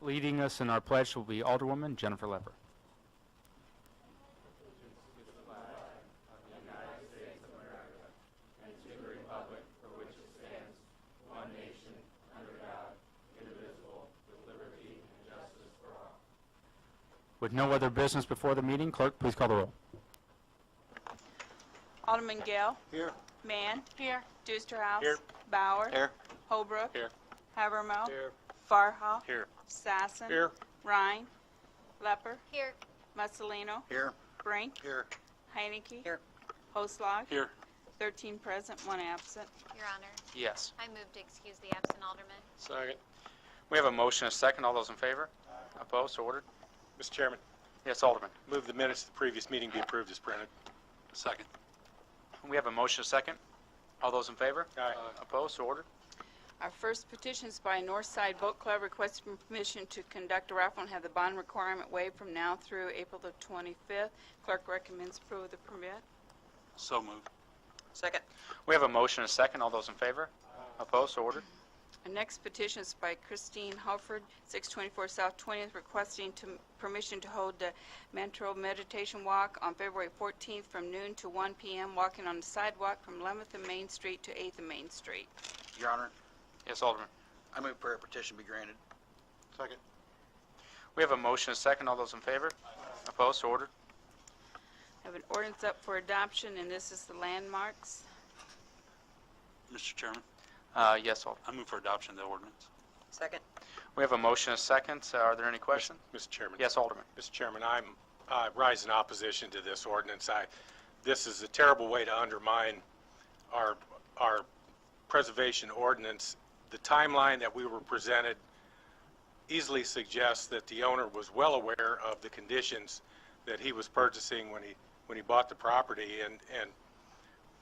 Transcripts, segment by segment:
Leading us in our pledge will be Alderwoman Jennifer Lepper. With no other business before the meeting, clerk, please call the roll. Alderman Gale. Here. Mann. Here. Dusterhouse. Here. Bauer. Here. Holbrook. Here. Havermill. Here. Farha. Here. Sassen. Here. Rhine. Lepper. Here. Mussolino. Here. Brink. Here. Heineke. Here. Hoslag. Here. 13 present, 1 absent. Your Honor, Yes. I move to excuse the absent alderman. Second. We have a motion and a second. All those in favor? Opposed? So ordered. Mr. Chairman, Yes, Alderman. move the minutes of the previous meeting be approved as printed. Second. We have a motion and a second. All those in favor? Aye. Opposed? So ordered. Our first petition is by Northside Boat Club requesting permission to conduct a raffle and have the bond requirement waived from now through April the 25th. Clerk recommends approval of the permit. So moved. Second. We have a motion and a second. All those in favor? Opposed? So ordered. Our next petition is by Christine Halford, 624 South 20th, requesting permission to hold the Mantro Meditation Walk on February 14th from noon to 1 p.m., walking on the sidewalk from 11th and Main Street to 8th and Main Street. Your Honor, Yes, Alderman. I move prayer petition be granted. Second. We have a motion and a second. All those in favor? Opposed? So ordered. I have an ordinance up for adoption, and this is the landmarks. Mr. Chairman, Yes, Alderman. I move for adoption of the ordinance. Second. We have a motion and a second. Are there any questions? Mr. Chairman. Yes, Alderman. Mr. Chairman, I'm rise in opposition to this ordinance. This is a terrible way to undermine our preservation ordinance. The timeline that we were presented easily suggests that the owner was well aware of the conditions that he was purchasing when he bought the property, and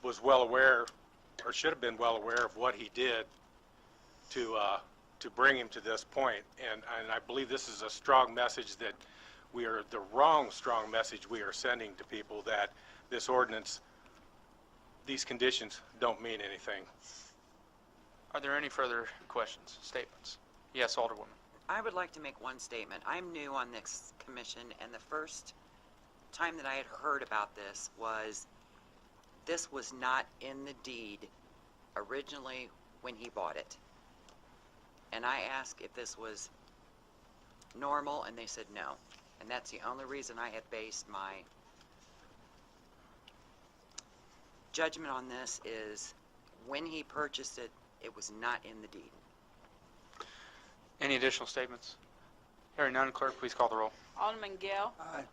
was well aware, or should have been well aware, of what he did to bring him to this point. And I believe this is a strong message that the wrong strong message we are sending to people, that this ordinance, these conditions don't mean anything. Are there any further questions, statements? Yes, Alderwoman. I would like to make one statement. I'm new on this commission, and the first time that I had heard about this was not in the deed originally when he bought it. And I asked if this was normal, and they said no. And that's the only reason I had based my judgment on this, is when he purchased it, it was not in the deed. Any additional statements? Hearing none, clerk, please call the roll. Alderman Gale. Aye.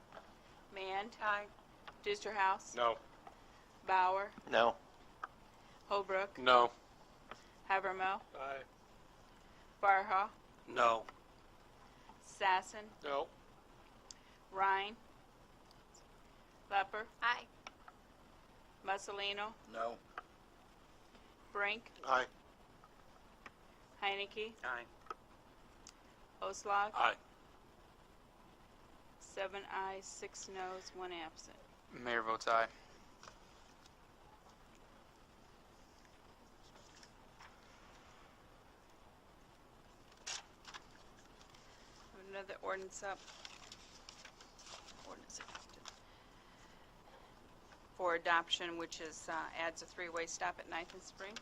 Mann. Aye. Dusterhouse. No. Bauer. No. Holbrook. No. Havermill. Aye. Farha. No. Sassen. No. Rhine. Lepper. Aye. Mussolino. No. Brink. Aye. Heineke. Aye. Oslog. Aye. 7 ayes, 6 noes, 1 absent. Mayor votes aye. Another ordinance up. Ordinance adopted. For adoption, which is adds a 3-way stop at 9th and Spring.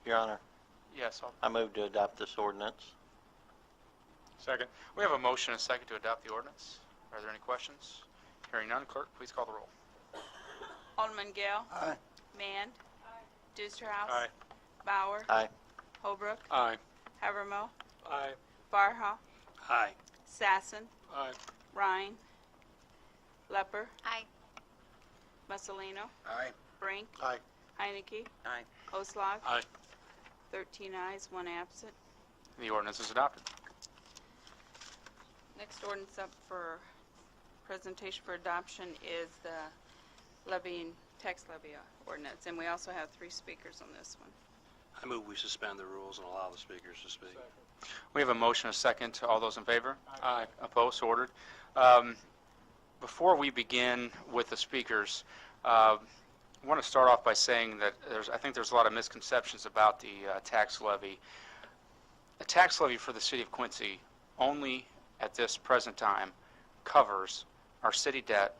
Your Honor, Yes, Alderman. I move to adopt this ordinance. Second. We have a motion and a second to adopt the ordinance. Are there any questions? Hearing none, clerk, please call the roll. Alderman Gale. Aye. Mann. Dusterhouse. Aye. Bauer. Aye. Holbrook. Aye. Havermill. Aye. Farha. Aye. Sassen. Aye. Rhine. Lepper. Aye. Mussolino. Aye. Brink. Aye. Heineke. Aye. Oslog. Aye. 13 ayes, 1 absent. The ordinance is adopted. Next ordinance up for presentation for adoption is the tax levy ordinance, and we also have 3 speakers on this one. I move we suspend the rules and allow the speakers to speak. We have a motion and a second. All those in favor? Aye. Opposed? So ordered. Before we begin with the speakers, I want to start off by saying that I think there's a lot of misconceptions about the tax levy. A tax levy for the city of Quincy only at this present time covers our city debt,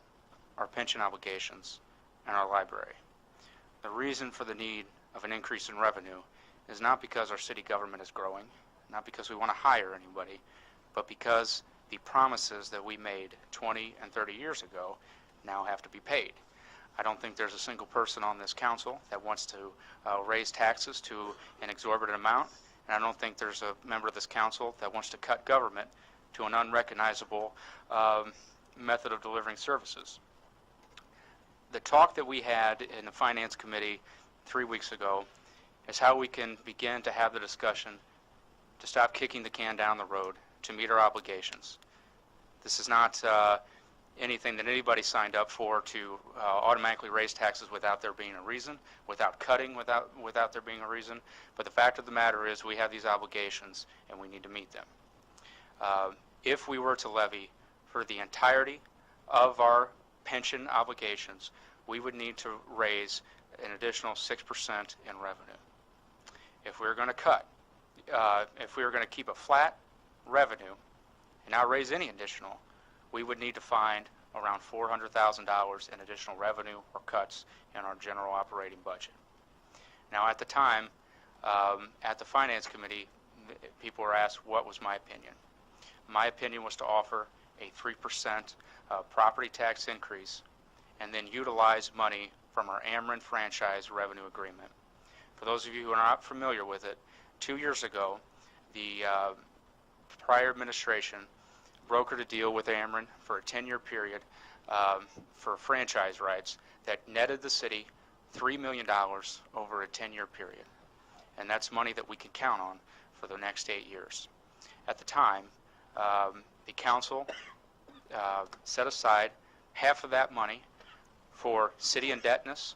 our pension obligations, and our library. The reason for the need of an increase in revenue is not because our city government is growing, not because we want to hire anybody, but because the promises that we made 20 and 30 years ago now have to be paid. I don't think there's a single person on this council that wants to raise taxes to an exorbitant amount, and I don't think there's a member of this council that wants to cut government to an unrecognizable method of delivering services. The talk that we had in the Finance Committee 3 weeks ago is how we can begin to have the discussion to stop kicking the can down the road to meet our obligations. This is not anything that anybody signed up for to automatically raise taxes without there being a reason, without cutting without there being a reason. But the fact of the matter is we have these obligations and we need to meet them. If we were to levy for the entirety of our pension obligations, we would need to raise an additional 6% in revenue. If we were going to cut, if we were going to keep a flat revenue and not raise any additional, we would need to find around $400,000 in additional revenue or cuts in our general operating budget. Now, at the time, at the Finance Committee, people were asked what was my opinion. My opinion was to offer a 3% property tax increase and then utilize money from our Ameren franchise revenue agreement. For those of you who are not familiar with it, 2 years ago, the prior administration brokered a deal with Ameren for a 10-year period for franchise rights that netted the city $3 million over a 10-year period. And that's money that we can count on for the next 8 years. At the time, the council set aside half of that money for city indebtedness,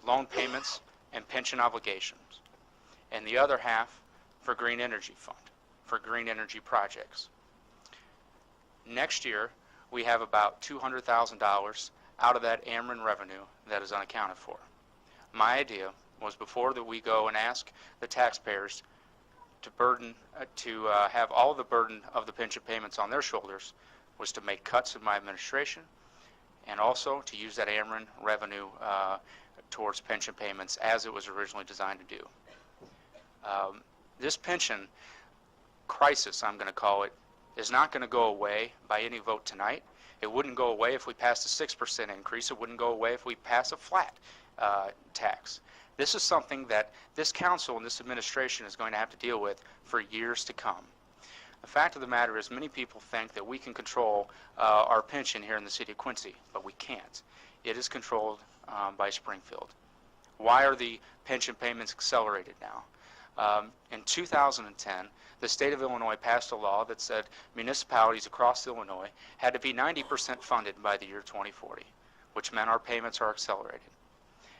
loan payments, and pension obligations, and the other half for Green Energy Fund, for green energy projects. Next year, we have about $200,000 out of that Ameren revenue that is unaccounted for. My idea was before that we go and ask the taxpayers to have all of the burden of the pension payments on their shoulders, was to make cuts in my administration and also to use that Ameren revenue towards pension payments as it was originally designed to do. This pension crisis, I'm going to call it, is not going to go away by any vote tonight. It wouldn't go away if we passed a 6% increase. It wouldn't go away if we pass a flat tax. This is something that this council and this administration is going to have to deal with for years to come. The fact of the matter is many people think that we can control our pension here in the city of Quincy, but we can't. It is controlled by Springfield. Why are the pension payments accelerated now? In 2010, the state of Illinois passed a law that said municipalities across Illinois had to be 90% funded by the year 2040, which meant our payments are accelerated.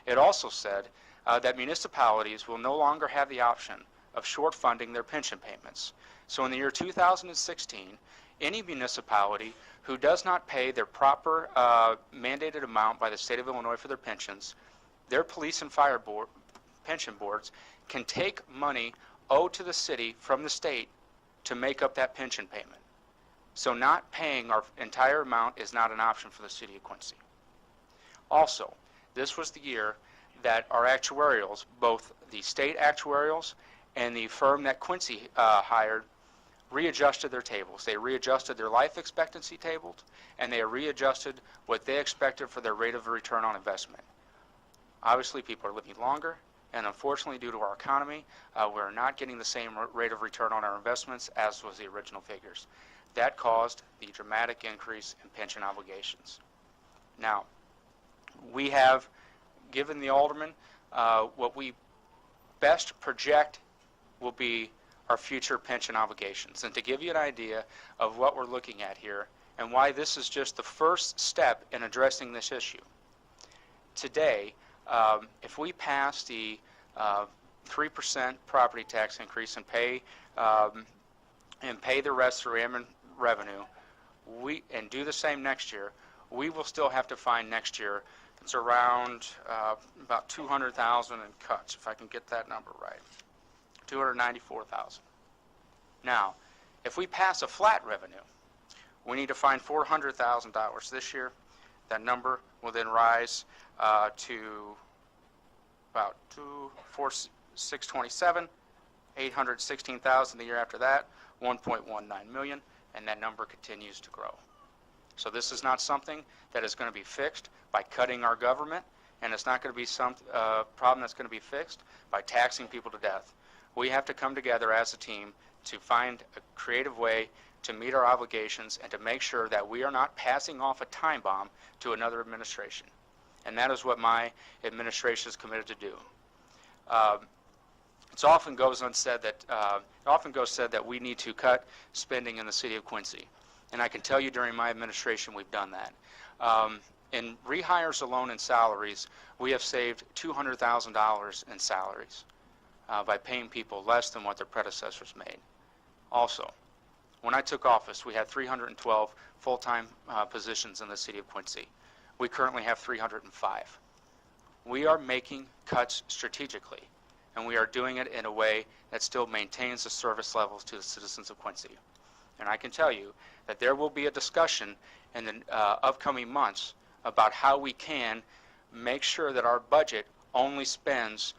It also said that municipalities will no longer have the option of short funding their pension payments. So in the year 2016, any municipality who does not pay their proper mandated amount by the state of Illinois for their pensions, their police and fire pension boards can take money owed to the city from the state to make up that pension payment. So not paying our entire amount is not an option for the city of Quincy. Also, this was the year that our actuarials, both the state actuarials and the firm that Quincy hired, readjusted their tables. They readjusted their life expectancy tables, and they readjusted what they expected for their rate of return on investment. Obviously, people are living longer, and unfortunately, due to our economy, we're not getting the same rate of return on our investments as was the original figures. That caused the dramatic increase in pension obligations. Now, we have given the aldermen what we best project will be our future pension obligations. And to give you an idea of what we're looking at here and why this is just the first step in addressing this issue. Today, if we pass the 3% property tax increase and pay the rest through Ameren revenue, and do the same next year, we will still have to find next year, it's around about 200,000 in cuts, if I can get that number right. 294,000. Now, If we pass a flat revenue, we need to find $400,000 this year. That number will then rise to about 627, 816,000 the year after that, 1.19 million, and that number continues to grow. So this is not something that is going to be fixed by cutting our government, and it's not going to be some problem that's going to be fixed by taxing people to death. We have to come together as a team to find a creative way to meet our obligations and to make sure that we are not passing off a time bomb to another administration. And that is what my administration is committed to do. It often goes said that we need to cut spending in the city of Quincy. And I can tell you during my administration we've done that. In rehires alone in salaries, we have saved $200,000 in salaries by paying people less than what their predecessors made. Also, when I took office, we had 312 full-time positions in the city of Quincy. We currently have 305. We are making cuts strategically, and we are doing it in a way that still maintains the service levels to the citizens of Quincy. And I can tell you that there will be a discussion in the upcoming months about how we can make sure that our budget only spends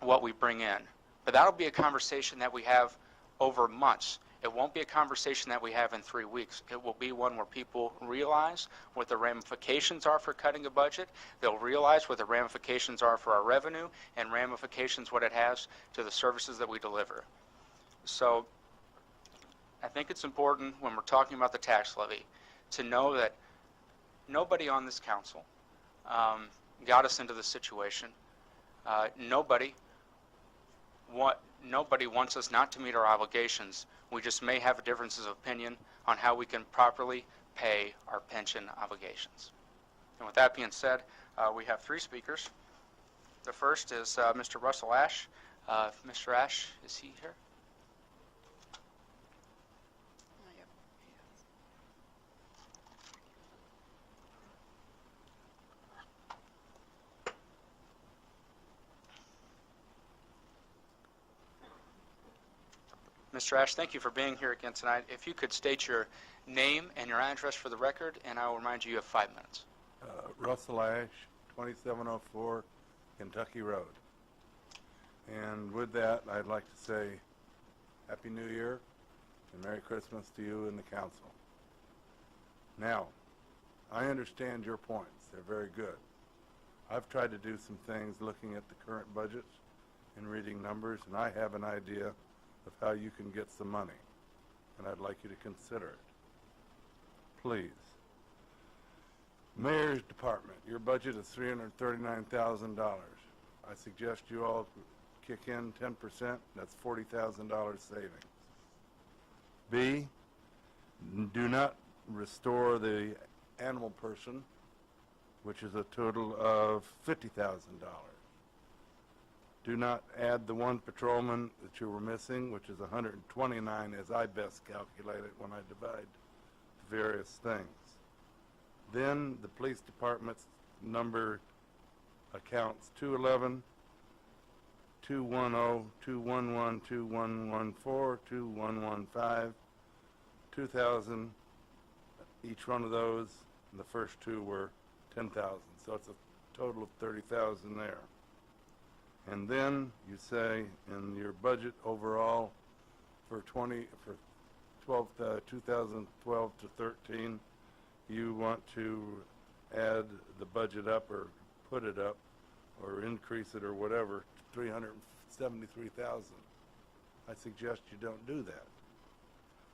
what we bring in. But that'll be a conversation that we have over months. It won't be a conversation that we have in 3 weeks. It will be one where people realize what the ramifications are for cutting a budget. They'll realize what the ramifications are for our revenue and ramifications what it has to the services that we deliver. So I think it's important when we're talking about the tax levy to know that nobody on this council got us into this situation. Nobody wants us not to meet our obligations. We just may have differences of opinion on how we can properly pay our pension obligations. And with that being said, we have 3 speakers. The first is Mr. Russell Ash. Mr. Ash, is he here? Mr. Ash, thank you for being here again tonight. If you could state your name and your address for the record, and I will remind you you have 5 minutes. Russell Ash, 2704 Kentucky Road. And with that, I'd like to say Happy New Year and Merry Christmas to you and the council. Now, I understand your points. They're very good. I've tried to do some things looking at the current budgets and reading numbers, and I have an idea of how you can get some money, and I'd like you to consider it. Please. Mayor's Department, your budget is $339,000. I suggest you all kick in 10%, that's $40,000 savings. B, do not restore the animal person, which is a total of $50,000. Do not add the 1 patrolman that you were missing, which is 129 as I best calculate it when I divide the various things. Then the police department's number accounts 211, 210, 211, 2114, 2115, 2000. Each one of those, and the first 2 were 10,000. So it's a total of 30,000 there. And then you say in your budget overall for 2012 to 13, you want to add the budget up or put it up or increase it or whatever to 373,000. I suggest you don't do that.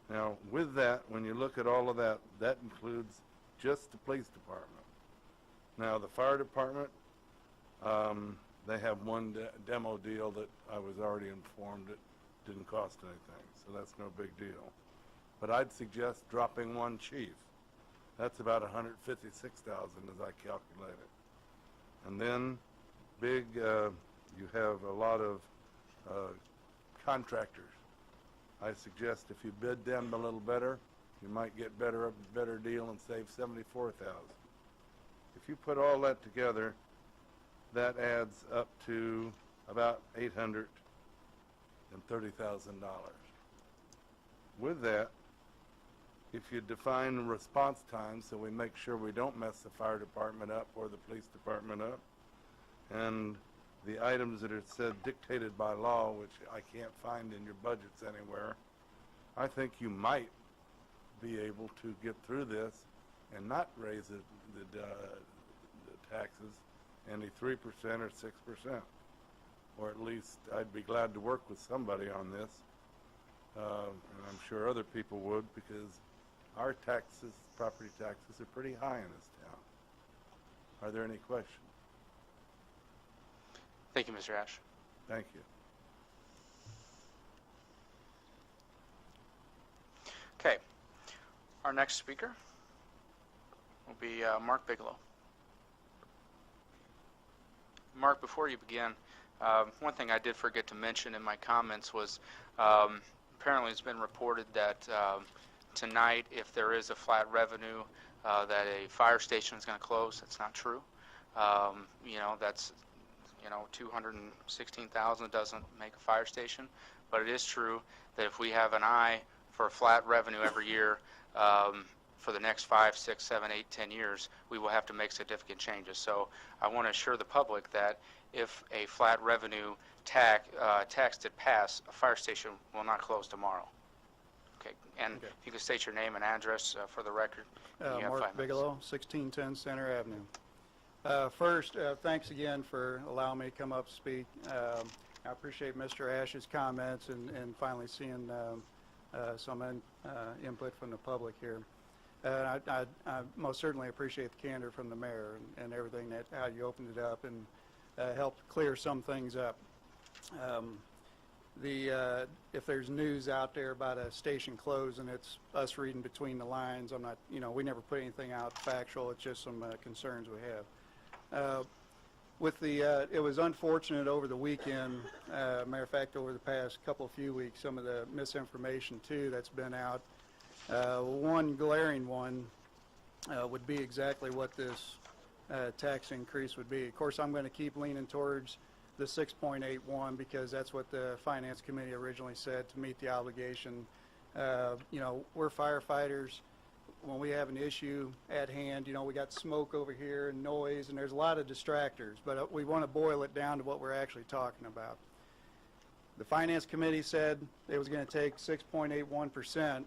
Now, with that, when you look at all of that, that includes just the police department. Now, the fire department, they have one demo deal that I was already informed it didn't cost anything, so that's no big deal. But I'd suggest dropping 1 chief. That's about $156,000 as I calculate it. And then big, you have a lot of contractors. I suggest if you bid them a little better, you might get a better deal and save $74,000. If you put all that together, that adds up to about $830,000. with that, if you define response times so we make sure we don't mess the fire department up or the police department up, and the items that are said dictated by law, which I can't find in your budgets anywhere, I think you might be able to get through this and not raise the taxes any 3% or 6%. Or at least I'd be glad to work with somebody on this. And I'm sure other people would, because our taxes, property taxes, are pretty high in this town. Are there any questions? Thank you, Mr. Ash. Thank you. Okay. Our next speaker will be Mark Bigelow. Mark, before you begin, one thing I did forget to mention in my comments was apparently it's been reported that tonight, if there is a flat revenue, that a fire station is going to close. That's not true. That's, $216,000 doesn't make a fire station. But it is true that if we have an eye for flat revenue every year, for the next 5, 6, 7, 8, 10 years, we will have to make significant changes. So I want to assure the public that if a flat revenue tax did pass, a fire station will not close tomorrow. Okay, and Okay. if you could state your name and address for the record. You have 5 Mark minutes. Bigelow, 1610 Center Avenue. First, thanks again for allowing me to come up and speak. I appreciate Mr. Ash's comments and finally seeing some input from the public here. I most certainly appreciate the candor from the mayor and everything, that how you opened it up and helped clear some things up. If there's news out there about a station closing, it's us reading between the lines. I'm not, we never put anything out factual. It's just some concerns we have. It was unfortunate over the weekend. Matter of fact, over the past few weeks, some of the misinformation too that's been out. One glaring one would be exactly what this tax increase would be. Of course, I'm going to keep leaning towards the 6.81 because that's what the Finance Committee originally said to meet the obligation. We're firefighters. When we have an issue at hand, we got smoke over here and noise, and there's a lot of distractors, but we want to boil it down to what we're actually talking about. The Finance Committee said it was going to take 6.81%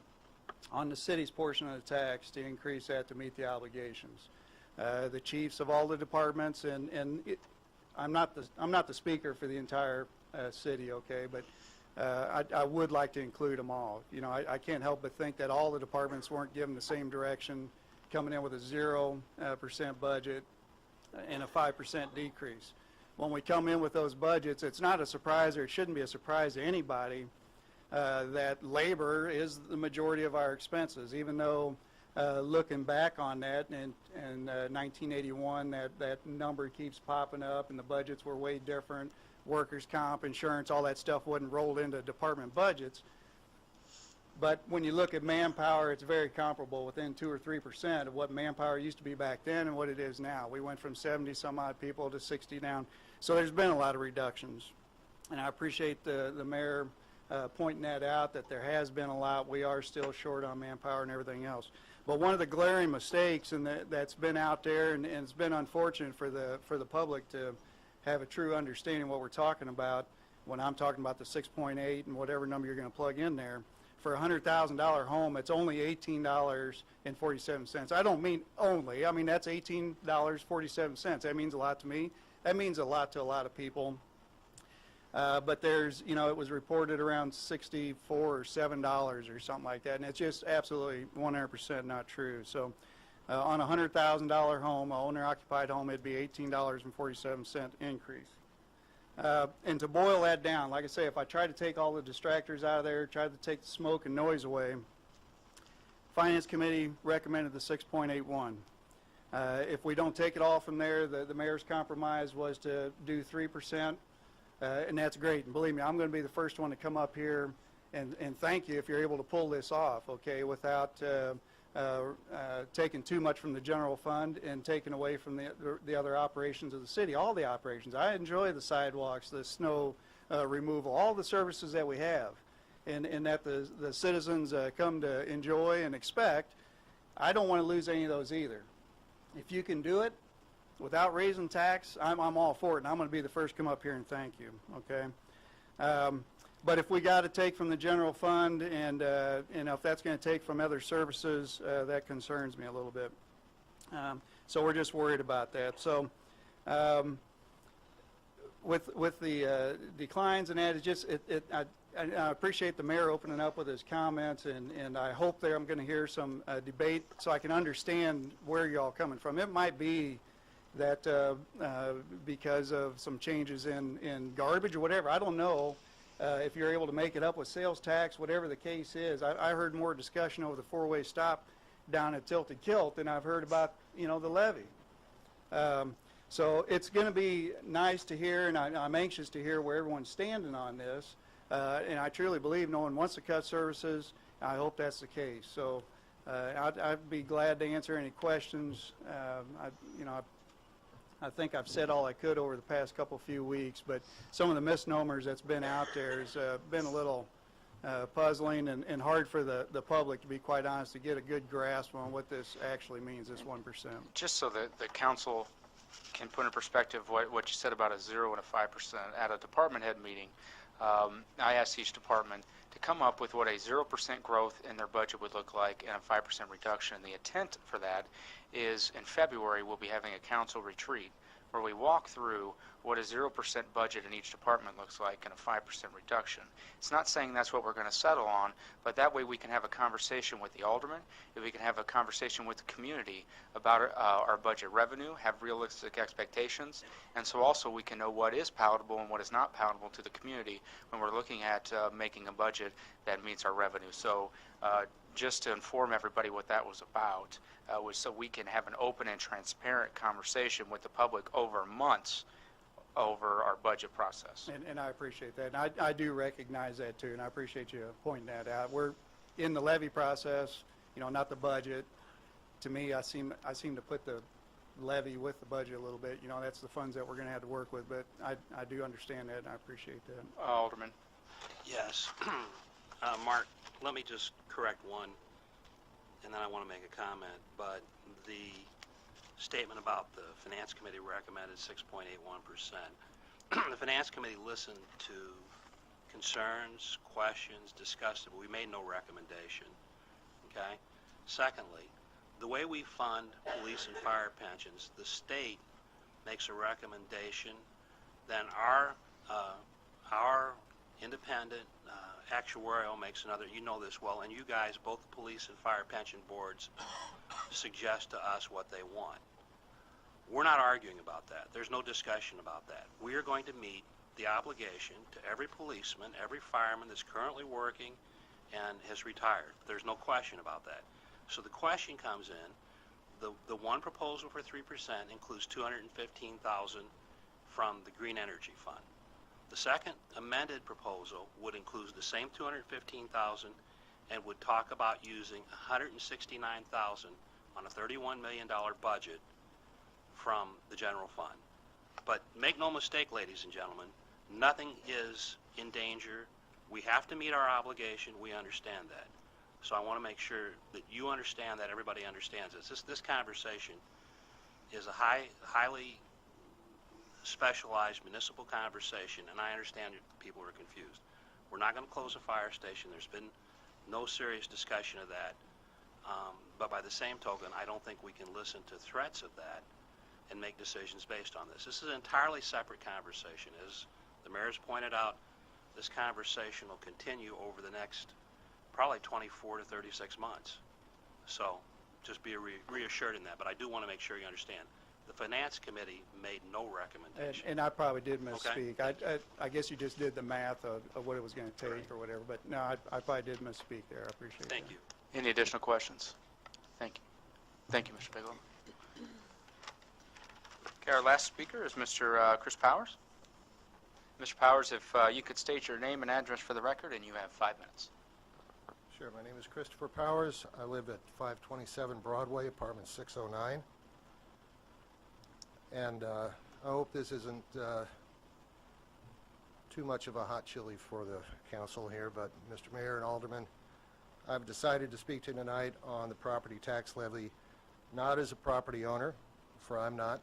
on the city's portion of the tax to increase that to meet the obligations. The chiefs of all the departments, I'm not the speaker for the entire city, okay, but I would like to include them all. I can't help but think that all the departments weren't given the same direction, coming in with a 0% budget and a 5% decrease. When we come in with those budgets, it's not a surprise, or it shouldn't be a surprise to anybody, that labor is the majority of our expenses, even though looking back on that in 1981, that number keeps popping up and the budgets were way different. Workers' comp, insurance, all that stuff wasn't rolled into department budgets. But when you look at manpower, it's very comparable, within 2 or 3% of what manpower used to be back then and what it is now. We went from 70 some odd people to 60 down. So there's been a lot of reductions. And I appreciate the mayor pointing that out, that there has been a lot. We are still short on manpower and everything else. But one of the glaring mistakes that's been out there, and it's been unfortunate for the public to have a true understanding of what we're talking about when I'm talking about the 6.8 and whatever number you're going to plug in there. For a $100,000 home, it's only $18.47. I don't mean only. I mean, that's $18.47. That means a lot to me. That means a lot to a lot of people. But there's, it was reported around $64 or $7 or something like that, and it's just absolutely 100% not true. So on a $100,000 home, an owner-occupied home, it'd be $18.47 increase. And to boil that down, like I say, if I try to take all the distractors out of there, try to take the smoke and noise away, Finance Committee recommended the 6.81. If we don't take it all from there, the mayor's compromise was to do 3%. And that's great. And believe me, I'm going to be the first one to come up here and thank you if you're able to pull this off, okay, without taking too much from the general fund and taking away from the other operations of the city, all the operations. I enjoy the sidewalks, the snow removal, all the services that we have. and that the citizens come to enjoy and expect, I don't want to lose any of those either. If you can do it without raising tax, I'm all for it, and I'm going to be the first to come up here and thank you, okay? But if we got to take from the general fund, and if that's going to take from other services, that concerns me a little bit. So we're just worried about that. So with the declines and that, it's just I appreciate the mayor opening up with his comments, and I hope that I'm going to hear some debate so I can understand where y'all coming from. It might be that because of some changes in garbage or whatever, I don't know. If you're able to make it up with sales tax, whatever the case is, I heard more discussion over the four-way stop down at Tilted Kilt than I've heard about, the levy. So it's going to be nice to hear, and I'm anxious to hear where everyone's standing on this. And I truly believe no one wants to cut services. I hope that's the case. So I'd be glad to answer any questions. I think I've said all I could over the past few weeks, but some of the misnomers that's been out there has been a little puzzling and hard for the public, to be quite honest, to get a good grasp on what this actually means, this 1%. Just so that the council can put in perspective what you said about a 0 and a 5%. At a department head meeting, I asked each department to come up with what a 0% growth in their budget would look like and a 5% reduction. The intent for that is in February we'll be having a council retreat where we walk through what a 0% budget in each department looks like and a 5% reduction. It's not saying that's what we're going to settle on, but that way we can have a conversation with the aldermen, and we can have a conversation with the community about our budget revenue, have realistic expectations, and so also we can know what is palatable and what is not palatable to the community when we're looking at making a budget that meets our revenue. So just to inform everybody what that was about, was so we can have an open and transparent conversation with the public over months over our budget process. And I appreciate that. And I do recognize that too, and I appreciate you pointing that out. We're in the levy process, not the budget. To me, I seem to put the levy with the budget a little bit. That's the funds that we're going to have to work with, but I do understand that, and I appreciate that. Alderman. Yes. Mark, let me just correct one, and then I want to make a comment. But the statement about the Finance Committee recommended 6.81%. The Finance Committee listened to concerns, questions, discussed it, but we made no recommendation. Okay? Secondly, the way we fund police and fire pensions, the state makes a recommendation, then our independent actuarial makes another. You know this well, and you guys, both the police and fire pension boards, suggest to us what they want. We're not arguing about that. There's no discussion about that. We are going to meet the obligation to every policeman, every fireman that's currently working and has retired. There's no question about that. So the question comes in, the one proposal for 3% includes $215,000 from the Green Energy Fund. The second amended proposal would include the same $215,000 and would talk about using $169,000 on a $31 million budget from the general fund. But make no mistake, ladies and gentlemen, nothing is in danger. We have to meet our obligation. We understand that. So I want to make sure that you understand that, everybody understands this. This conversation is a highly specialized municipal conversation, and I understand people are confused. We're not going to close a fire station. There's been no serious discussion of that. But by the same token, I don't think we can listen to threats of that and make decisions based on this. This is an entirely separate conversation. As the mayor's pointed out, this conversation will continue over the next probably 24 to 36 months. So just be reassured in that. But I do want to make sure you understand. The Finance Committee made no recommendation. And I probably did misspeak. Okay. I guess you just did the math of what it was going to take, right, or whatever. But no, I probably did misspeak there. I appreciate that. Thank you. Any additional questions? Thank you. Thank you, Mr. Bigelow. Okay, our last speaker is Mr. Chris Powers. Mr. Powers, if you could state your name and address for the record, and you have 5 minutes. Sure. My name is Christopher Powers. I live at 527 Broadway, apartment 609. And I hope this isn't too much of a hot chili for the council here, but Mr. Mayor and Alderman, I've decided to speak to you tonight on the property tax levy, not as a property owner, for I'm not,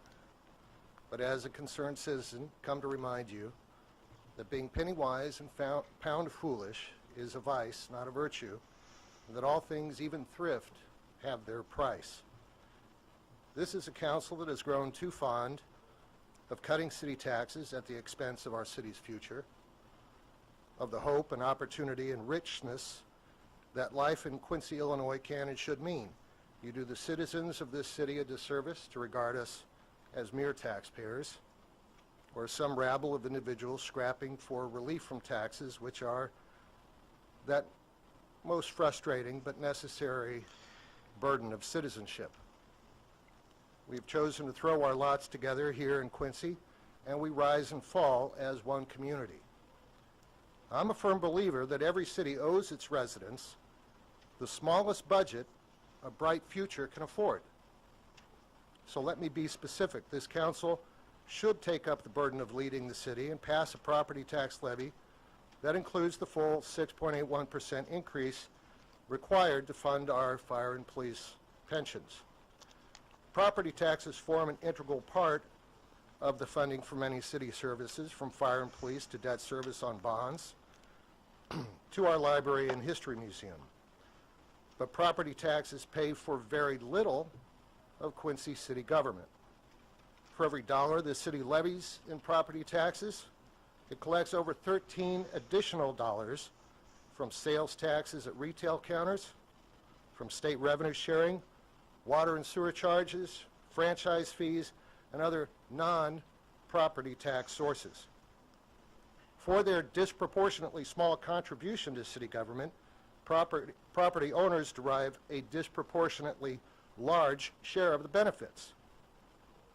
but as a concerned citizen, come to remind you that being penny wise and pound foolish is a vice, not a virtue, and that all things, even thrift, have their price. This is a council that has grown too fond of cutting city taxes at the expense of our city's future, of the hope and opportunity and richness that life in Quincy, Illinois can and should mean. You do the citizens of this city a disservice to regard us as mere taxpayers, or some rabble of individuals scrapping for relief from taxes, which are that most frustrating but necessary burden of citizenship. We've chosen to throw our lots together here in Quincy, and we rise and fall as one community. I'm a firm believer that every city owes its residents the smallest budget a bright future can afford. So let me be specific. This council should take up the burden of leading the city and pass a property tax levy that includes the full 6.81% increase required to fund our fire and police pensions. Property taxes form an integral part of the funding for many city services, from fire and police to debt service on bonds to our library and history museum. But property taxes pay for very little of Quincy city government. For every dollar the city levies in property taxes, it collects over 13 additional dollars from sales taxes at retail counters, from state revenue sharing, water and sewer charges, franchise fees, and other non-property tax sources. For their disproportionately small contribution to city government, property owners derive a disproportionately large share of the benefits.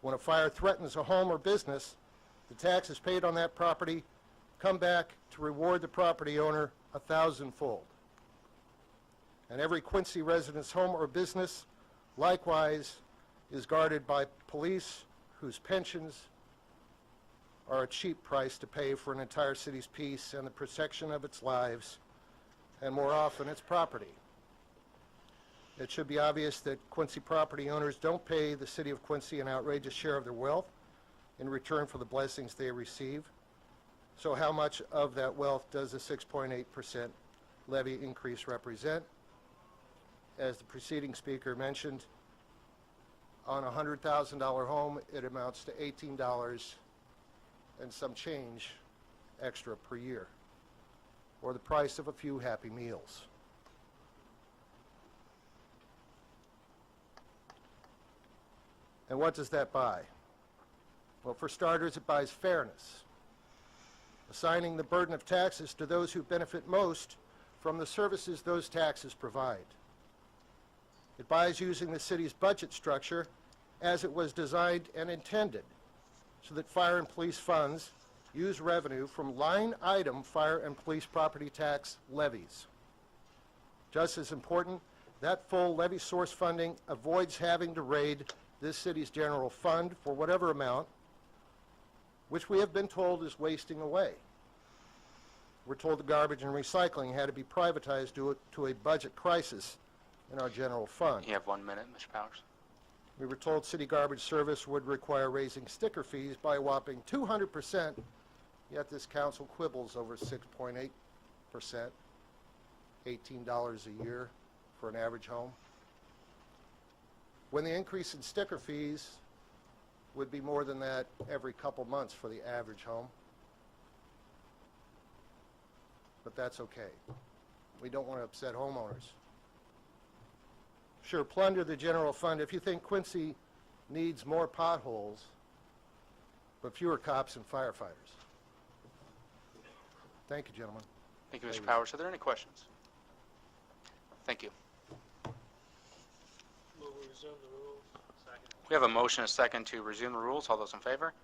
When a fire threatens a home or business, the taxes paid on that property come back to reward the property owner 1,000-fold. And every Quincy resident's home or business likewise is guarded by police whose pensions are a cheap price to pay for an entire city's peace and the protection of its lives, and more often its property. It should be obvious that Quincy property owners don't pay the city of Quincy an outrageous share of their wealth in return for the blessings they receive. So how much of that wealth does the 6.8% levy increase represent? As the preceding speaker mentioned, on a $100,000 home, it amounts to $18 and some change extra per year, or the price of a few Happy Meals. And what does that buy? Well, for starters, it buys fairness, assigning the burden of taxes to those who benefit most from the services those taxes provide. It buys using the city's budget structure as it was designed and intended, so that fire and police funds use revenue from line item fire and police property tax levies. Just as important, that full levy source funding avoids having to raid this city's general fund for whatever amount, which we have been told is wasting away. We're told the garbage and recycling had to be privatized due to a budget crisis in our general fund. You have 1 minute, Mr. Powers. We were told city garbage service would require raising sticker fees by a whopping 200%, yet this council quibbles over 6.8%, $18 a year for an average home, when the increase in sticker fees would be more than that every couple months for the average home. But that's okay. We don't want to upset homeowners. Sure, plunder the general fund if you think Quincy needs more potholes, but fewer cops and firefighters. Thank you, gentlemen. Thank you, Mr. Powers. Are there any questions? Thank you. We have a motion, a second, to resume the rules. All those in favor?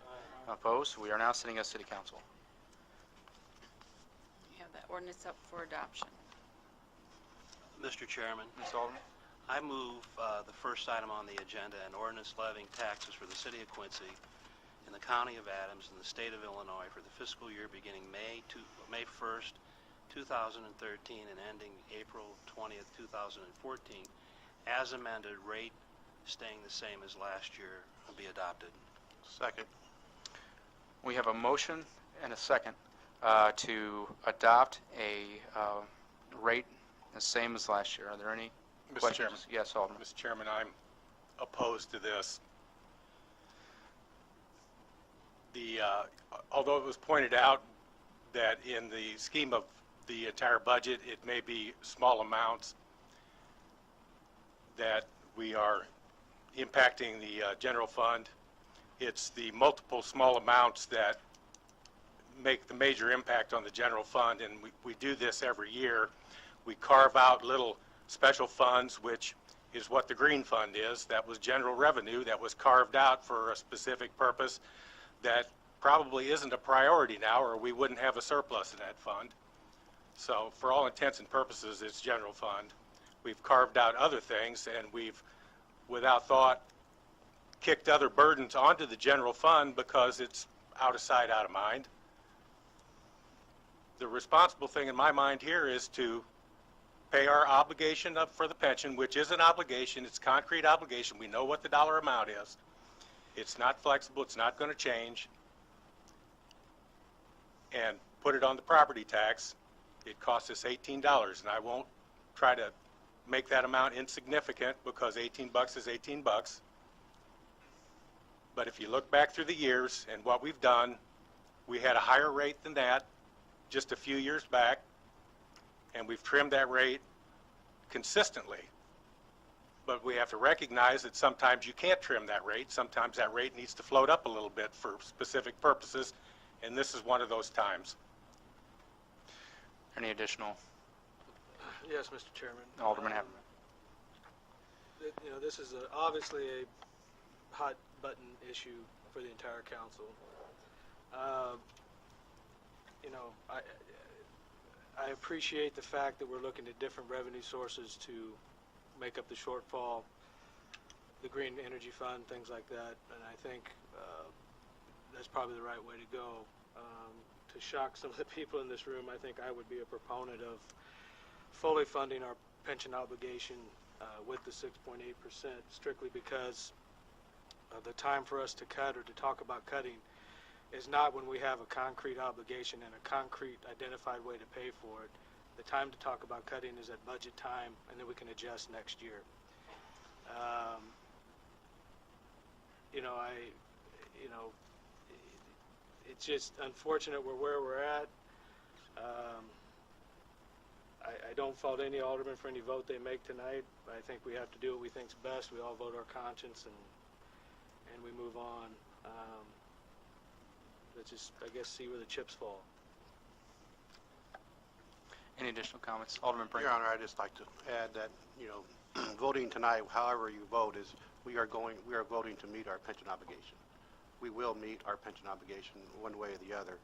Opposed? We are now sitting as City Council. You have that ordinance up for adoption. Mr. Chairman, Ms. Alderman? I move the first item on the agenda, an ordinance levying taxes for the city of Quincy in the County of Adams in the State of Illinois for the fiscal year beginning May 1st, 2013 and ending April 20th, 2014, as amended, rate staying the same as last year, will be adopted. Second. We have a motion and a second to adopt a rate the same as last year. Are there any Mr. questions? Chairman. Yes, Alderman. Mr. Chairman, I'm opposed to this. Although it was pointed out that in the scheme of the entire budget, it may be small amounts that we are impacting the general fund. It's the multiple small amounts that make the major impact on the general fund, and we do this every year. We carve out little special funds, which is what the green fund is. That was general revenue that was carved out for a specific purpose that probably isn't a priority now, or we wouldn't have a surplus in that fund. So for all intents and purposes, it's general fund. We've carved out other things, and we've, without thought, kicked other burdens onto the general fund because it's out of sight, out of mind. The responsible thing in my mind here is to pay our obligation up for the pension, which is an obligation. It's a concrete obligation. We know what the dollar amount is. It's not flexible. It's not going to change. And put it on the property tax. It costs us $18, and I won't try to make that amount insignificant because 18 bucks is 18 bucks. But if you look back through the years and what we've done, we had a higher rate than that just a few years back, and we've trimmed that rate consistently. But we have to recognize that sometimes you can't trim that rate. Sometimes that rate needs to float up a little bit for specific purposes, and this is one of those times. Any additional? Yes, Mr. Chairman. Alderman Haverman. You know, this is obviously a hot button issue for the entire council. You know, I appreciate the fact that we're looking at different revenue sources to make up the shortfall, the Green Energy Fund, things like that, and I think that's probably the right way to go. To shock some of the people in this room, I think I would be a proponent of fully funding our pension obligation with the 6.8%, strictly because the time for us to cut or to talk about cutting is not when we have a concrete obligation and a concrete identified way to pay for it. The time to talk about cutting is at budget time, and then we can adjust next year. It's just unfortunate we're where we're at. I don't fault any alderman for any vote they make tonight. I think we have to do what we think's best. We all vote our conscience, and we move on. Let's just, I guess, see where the chips fall. Any additional comments? Alderman Brink. Your Honor, I'd just like to add that, you know, voting tonight, however you vote, is we are voting to meet our pension obligation. We will meet our pension obligation one way or the other.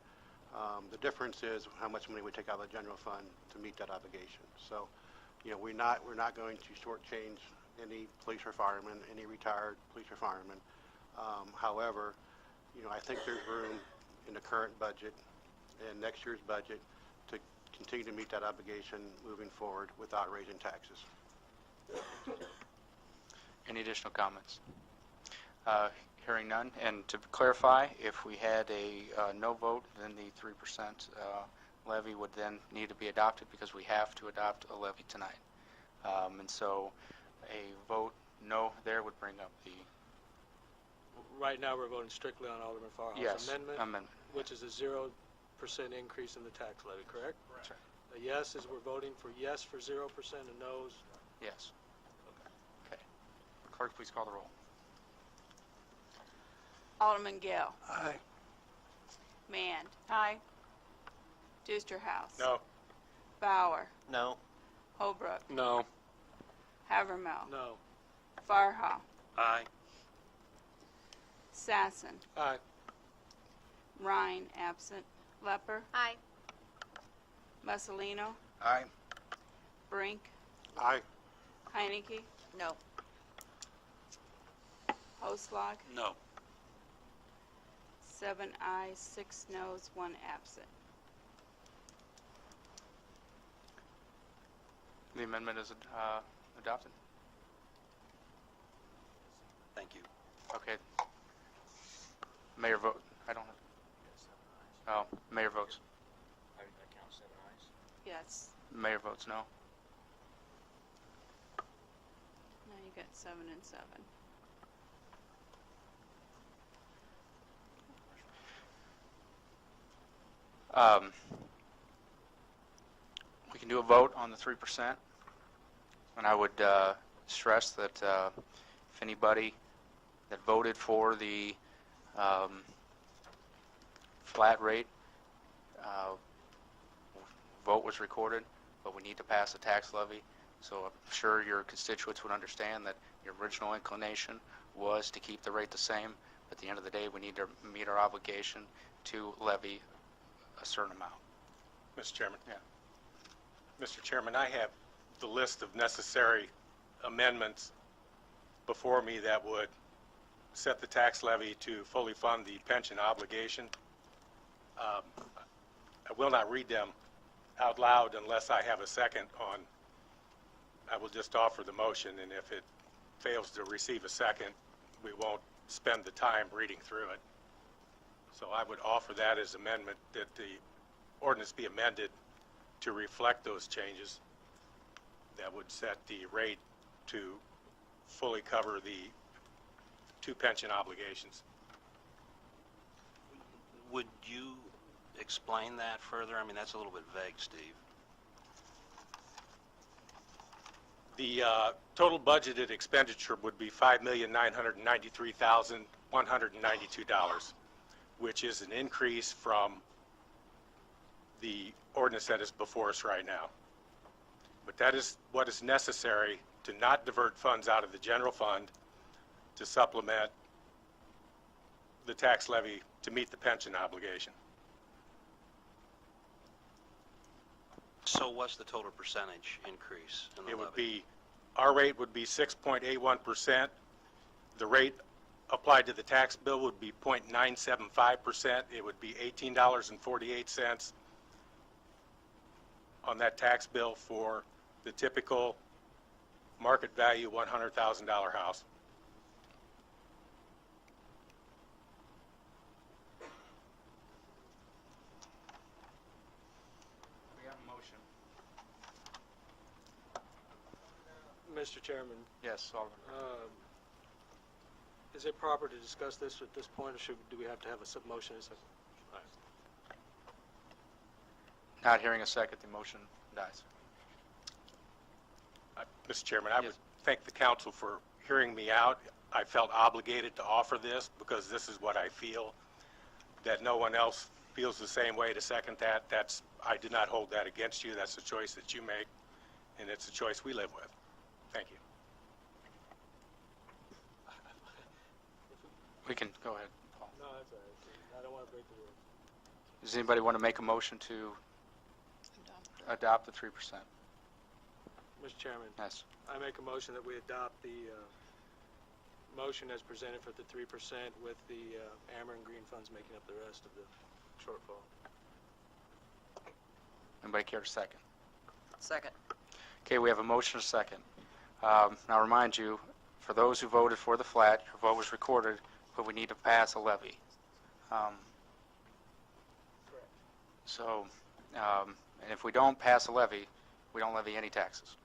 The difference is how much money we take out of the general fund to meet that obligation. So, you know, we're not going to shortchange any police or firemen, any retired police or firemen. However, you know, I think there's room in the current budget and next year's budget to continue to meet that obligation moving forward without raising taxes. Any additional comments? Hearing none. And to clarify, if we had a no vote, then the 3% levy would then need to be adopted because we have to adopt a levy tonight. And so a vote no there would bring up the... Right now, we're voting strictly on Alderman Farhall's amendment, which is a 0% increase in the tax levy, correct? That's right. A yes is we're voting for yes for 0% and no's. Yes. Okay. Clerk, please call the roll. Alderman Gale. Aye. Mand. Aye. Dusterhouse. No. Bauer. No. Holbrook. No. Havermill. No. Farhall. Aye. Sassen. Aye. Rhine, absent. Lepper. Aye. Mussolino. Aye. Brink. Aye. Heineke. No. Oslog. No. 7 ayes, 6 noes, 1 absent. The amendment is adopted. Thank you. Okay. Mayor vote. I don't know. Oh, mayor votes. Yes. Mayor votes no. Now you got 7 and 7. We can do a vote on the 3%, and I would stress that if anybody that voted for the flat rate, vote was recorded, but we need to pass a tax levy, so I'm sure your constituents would understand that your original inclination was to keep the rate the same, but at the end of the day, we need to meet our obligation to levy a certain amount. Mr. Chairman? Yeah. Mr. Chairman, I have the list of necessary amendments before me that would set the tax levy to fully fund the pension obligation. I will not read them out loud unless I have a second on, I will just offer the motion, and if it fails to receive a second, we won't spend the time reading through it. So I would offer that as amendment, that the ordinance be amended to reflect those changes that would set the rate to fully cover the 2 pension obligations. Would you explain that further? I mean, that's a little bit vague, Steve. The total budgeted expenditure would be $5,993,192, which is an increase from the ordinance that is before us right now. But that is what is necessary to not divert funds out of the general fund to supplement the tax levy to meet the pension obligation. So what's the total percentage increase in the It would levy? be, our rate would be 6.81%. The rate applied to the tax bill would be 0.975%. It would be $18.48 on that tax bill for the typical market value $100,000 house. We have a motion. Mr. Chairman, Yes, Alderman. is it proper to discuss this at this point, or do we have to have a sub-motion? Not hearing a second, the motion dies. Mr. Chairman, I would Yes. thank the council for hearing me out. I felt obligated to offer this because this is what I feel. That no one else feels the same way to second that, I did not hold that against you. That's a choice that you make, and it's a choice we live with. Thank you. We can, go ahead, Paul. No, that's all right. I don't want to break the rules. Does anybody want to make a motion to adopt the 3%? Mr. Chairman, Yes. I make a motion that we adopt the motion as presented for the 3% with the Ameren Green funds making up the rest of the shortfall. Anybody care to second? Second. Okay, we have a motion and a second. Now remind you, for those who voted for the flat, your vote was recorded, but we need to pass a levy. So, and if we don't pass a levy, we don't levy any taxes.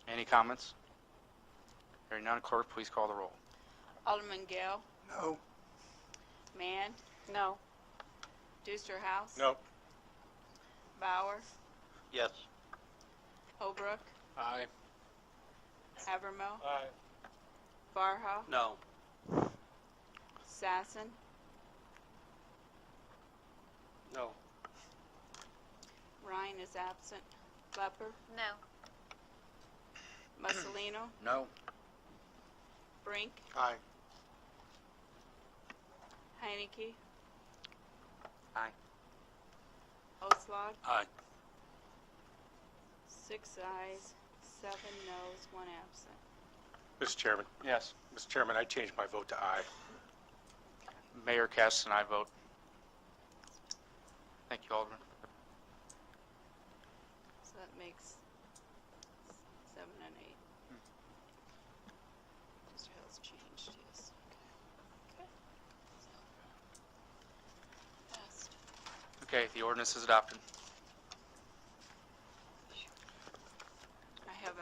Any comments? Hearing none, clerk, please call the roll. Alderman Gale. No. Mann. No. Duster-House. No. Bauer. Yes. Holbrook. Aye. Havermill. Aye. Farha. No. Sassen. No. Ryan is absent. Lepper. No. Mussolino. No. Brink. Aye. Heineke. Aye. Oslog. Aye. 6 ayes, 7 noes, 1 absent. Mr. Chairman. Yes. Mr. Chairman, I changed my vote to aye. Mayor casts an aye vote. Thank you, Alderman. So that makes 7 and 8. Mr. Hill's changed his. Okay. So, passed. Okay, the ordinance is adopted. I have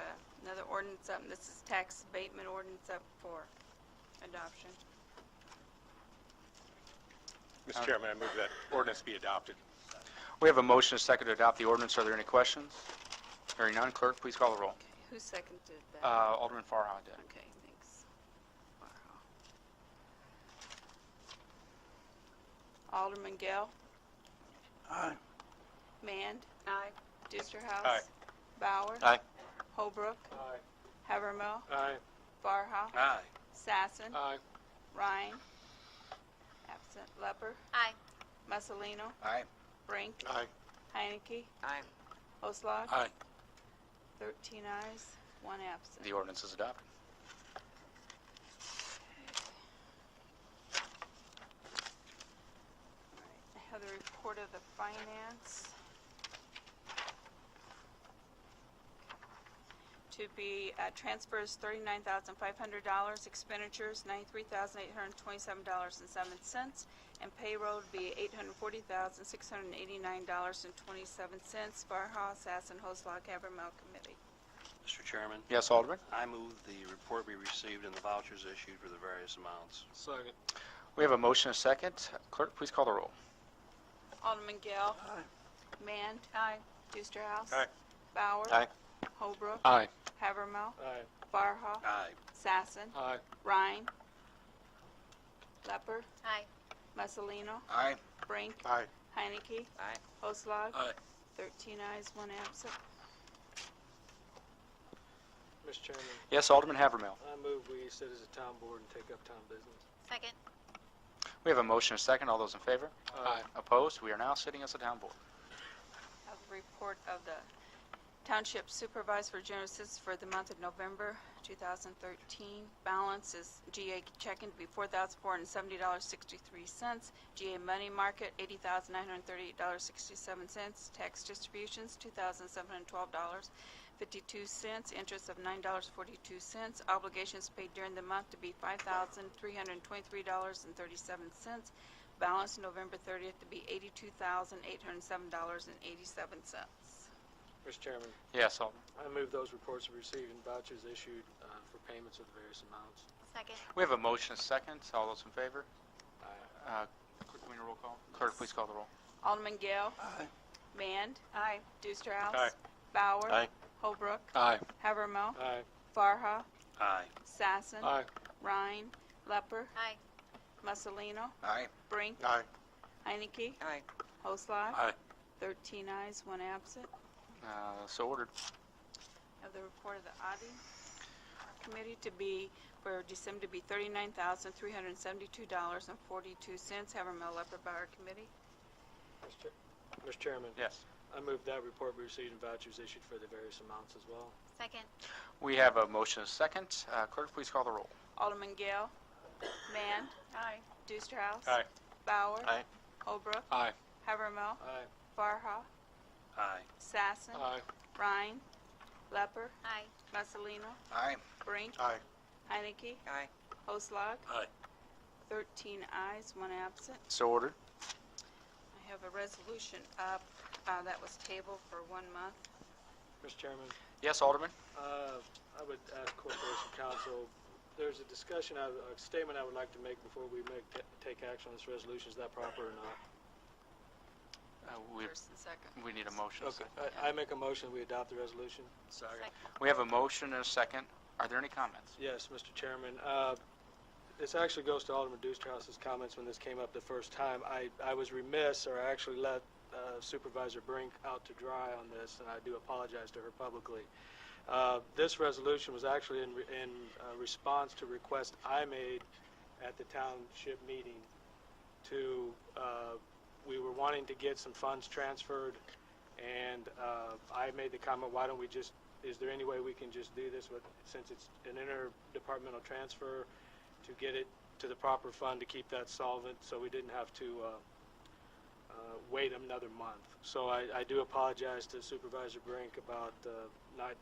another ordinance up, and this is tax abatement ordinance up for adoption. Mr. Chairman, I move that ordinance be adopted. We have a motion and a second to adopt the ordinance. Are there any questions? Hearing none, clerk, please call the roll. Okay, who seconded that? Alderman Farha did. Okay, thanks. Wow. Alderman Gale. Aye. Mand. Aye. Deusterhouse. Aye. Bauer. Aye. Holbrook. Aye. Havermill. Aye. Farha. Aye. Sassen. Aye. Ryan. Absent. Lepper. Aye. Mussolino. Aye. Brink. Aye. Heinecke. Aye. Oslog. Aye. 13 ayes, 1 absent. The ordinance is adopted. I have the report of the finance. To be transfers $39,500, expenditures $93,827.07, and payroll to be $840,689.27. Farha, Sassen, Hoslag, Havermill Committee. Mr. Chairman, Yes, Alderman. I move the report be received and the vouchers issued for the various amounts. Second. We have a motion and a second. Clerk, please call the roll. Alderman Gale. Aye. Mand. Aye. Deusterhouse. Aye. Bauer. Aye. Holbrook. Aye. Havermill. Aye. Farha. Aye. Sassen. Aye. Ryan. Lepper. Aye. Mussolino. Aye. Brink. Aye. Heinecke. Aye. Oslog. Aye. 13 ayes, 1 absent. Mr. Chairman, Yes, Alderman Havermill. I move we sit as a town board and take up town business. Second. We have a motion and a second. All those in favor? Aye. Opposed? We are now sitting as a town board. Have a report of the Township Supervisor for General Assistance for the month of November 2013. Balance is GA checking to be $4,470.63. GA money market, $80,938.67. Tax distributions, $2,712.52. Interest of $9.42. Obligations paid during the month to be $5,323.37. Balance November 30th to be $82,807.87. Mr. Chairman, Yes, Alderman. I move those reports be received and vouchers issued for payments of the various amounts. Second. We have a motion and a second. All those in favor? Aye. Clerk, can we roll call? Clerk, please call the roll. Alderman Gale. Aye. Mand. Aye. Deusterhouse. Aye. Bauer. Aye. Holbrook. Aye. Havermill. Aye. Farha. Aye. Sassen. Aye. Ryan. Lepper. Aye. Mussolino. Aye. Brink. Aye. Heinecke. Aye. Oslog. Aye. 13 ayes, 1 absent. So ordered. Have the report of the auditing committee to be, for December to be $39,372.42. Havermill Lepper Bauer Committee. Mr. Chairman, Yes. I move that report be received and vouchers issued for the various amounts as well. Second. We have a motion and a second. Clerk, please call the roll. Alderman Gale. Mand. Aye. Deusterhouse. Aye. Bauer. Aye. Holbrook. Aye. Havermill. Aye. Farha. Aye. Sassen. Aye. Ryan. Lepper. Aye. Mussolino. Aye. Brink. Aye. Heinecke. Aye. Oslog. Aye. 13 ayes, 1 absent. So ordered. I have a resolution up that was tabled for 1 month. Mr. Chairman, Yes, Alderman. I would ask Corporation Counsel, there's a discussion, a statement I would like to make before we take action on this resolution. Is that proper or not? First and second. We need a motion. and a Okay, second. I make a motion, we adopt the resolution. Sorry. We have a motion and a second. Are there any comments? Yes, Mr. Chairman. This actually goes to Alderman Deusterhouse's comments when this came up the first time. I was remiss, or I actually let Supervisor Brink out to dry on this, and I do apologize to her publicly. This resolution was actually in response to request I made at the township meeting to, we were wanting to get some funds transferred, and I made the comment, why don't we just, is there any way we can just do this with, since it's an interdepartmental transfer, to get it to the proper fund to keep that solvent, so we didn't have to wait another month. So I do apologize to Supervisor Brink about not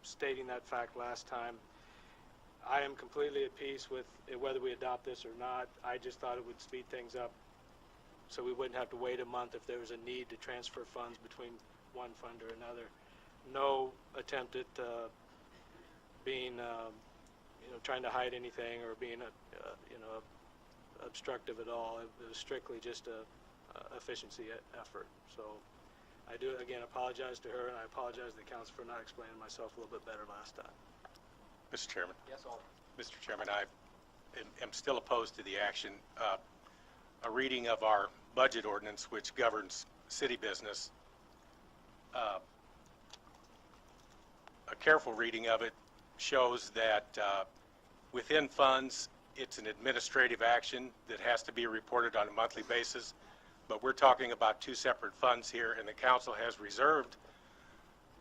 stating that fact last time. I am completely at peace with whether we adopt this or not. I just thought it would speed things up so we wouldn't have to wait a month if there was a need to transfer funds between one fund or another. No attempt at being, trying to hide anything or being, obstructive at all. It was strictly just a efficiency effort. So I do, again, apologize to her, and I apologize to the council for not explaining myself a little bit better last time. Mr. Chairman. Yes, Alderman. Mr. Chairman, I am still opposed to the action. A reading of our budget ordinance, which governs city business, a careful reading of it shows that within funds, it's an administrative action that has to be reported on a monthly basis, but we're talking about two separate funds here, and the council has reserved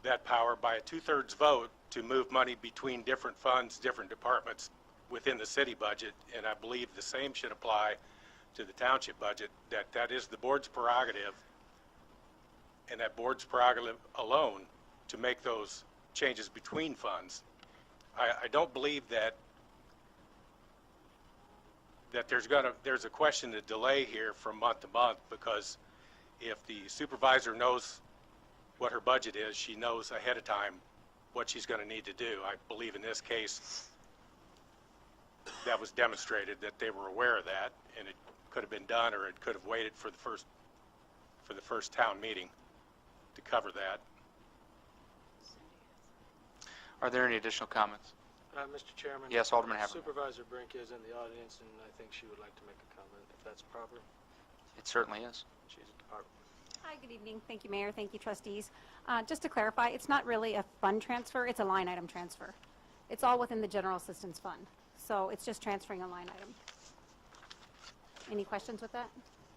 that power by a 2/3 vote to move money between different funds, different departments within the city budget, and I believe the same should apply to the township budget, that is the board's prerogative, and that board's prerogative alone to make those changes between funds. I don't believe that there's a question of delay here from month to month, because if the supervisor knows what her budget is, she knows ahead of time what she's going to need to do. I believe in this case that was demonstrated that they were aware of that, and it could have been done, or it could have waited for the first town meeting to cover that. Are there any additional comments? Mr. Chairman? Yes, Alderman Havermill. Supervisor Brink is in the audience, and I think she would like to make a comment, if that's proper. It certainly is. She's at the department. Hi, good evening. Thank you, Mayor. Thank you, trustees. Just to clarify, it's not really a fund transfer, it's a line item transfer. It's all within the general assistance fund, so it's just transferring a line item. Any questions with that?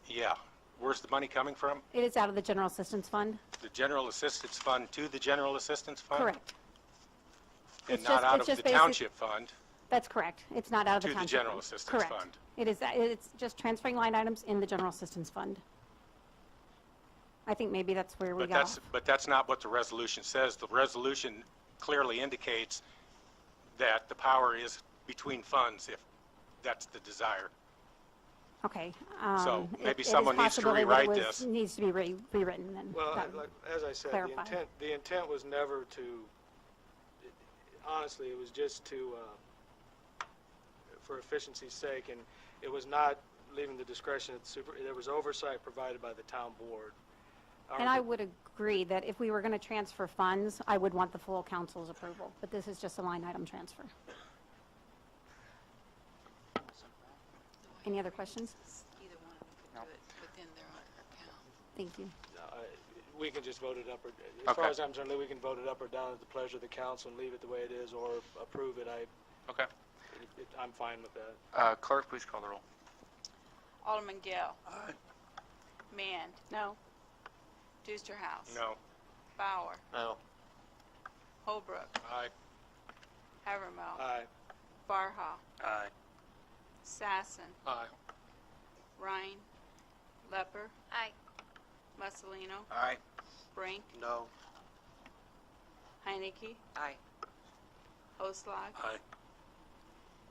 Yeah. Where's the money coming from? It is out of the general assistance fund. The general assistance fund to the general assistance fund? Correct. And It's not just- out it's of just the basic- township fund? That's correct. It's not out of the To the township general fund. assistance Correct. fund. It is, it's just transferring line items in the general assistance fund. I think maybe that's where we got off. But that's not what the resolution says. The resolution clearly indicates that the power is between funds if that's the desire. Okay. So maybe it is someone needs to possible that it rewrite was- this. Needs to be rewritten then. Well, That- like, as I said, clarify. the intent was never to, honestly, it was just to, for efficiency's sake, and it was not leaving the discretion of the there was oversight provided by the town board. And I would agree that if we were going to transfer funds, I would want the full council's approval, but this is just a line item transfer. Any other questions? Either one of them could do it within their account. Thank you. We can just vote it up, or, as far Okay. as I'm concerned, we can vote it up or down at the pleasure of the council and leave it the way it is, or approve it. Okay. I'm fine with that. Clerk, please call the roll. Alderman Gale. Aye. Mann. No. Deusterhouse. No. Bauer. No. Holbrook. Aye. Havermill. Aye. Farha. Aye. Sassen. Aye. Rhine. Lepper. Aye. Mussolino. Aye. Brink. No. Heinecke. Aye. Oslog. Aye.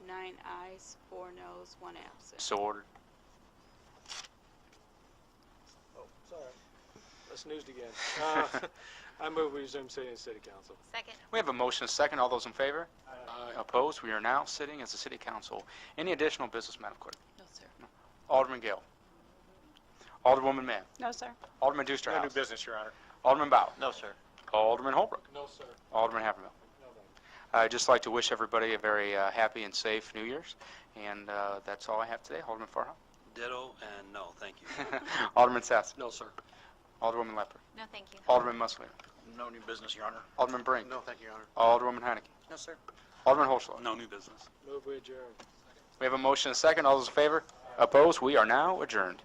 9 ayes, 4 noes, 1 absent. So ordered. Oh, sorry. I snoozed again. I move we resume sitting in city council. Second. We have a motion, a second. All those in favor? Opposed? We are now sitting as a city council. Any additional business, Madam Clerk? No, sir. Alderman Gale. Alderwoman Mann. No, sir. Alderman No new Deusterhouse. business, Your Honor. Alderman Bauer. No, sir. Alderman Holbrook. No, sir. Alderman Havermill. I'd just like to wish everybody a very happy and safe New Year's, and that's all I have today. Alderman Farha. Ditto and no, thank you. Alderman Sass. No, sir. Alderwoman Lepper. No, thank you. Alderman Mussolino. No new business, Your Honor. Alderman Brink. No, thank you, Your Honor. Alderwoman Heinecke. No, sir. Alderman Holschlag. No new business. Move we adjourn. We have a motion, a second. All those in favor? Opposed? We are now adjourned.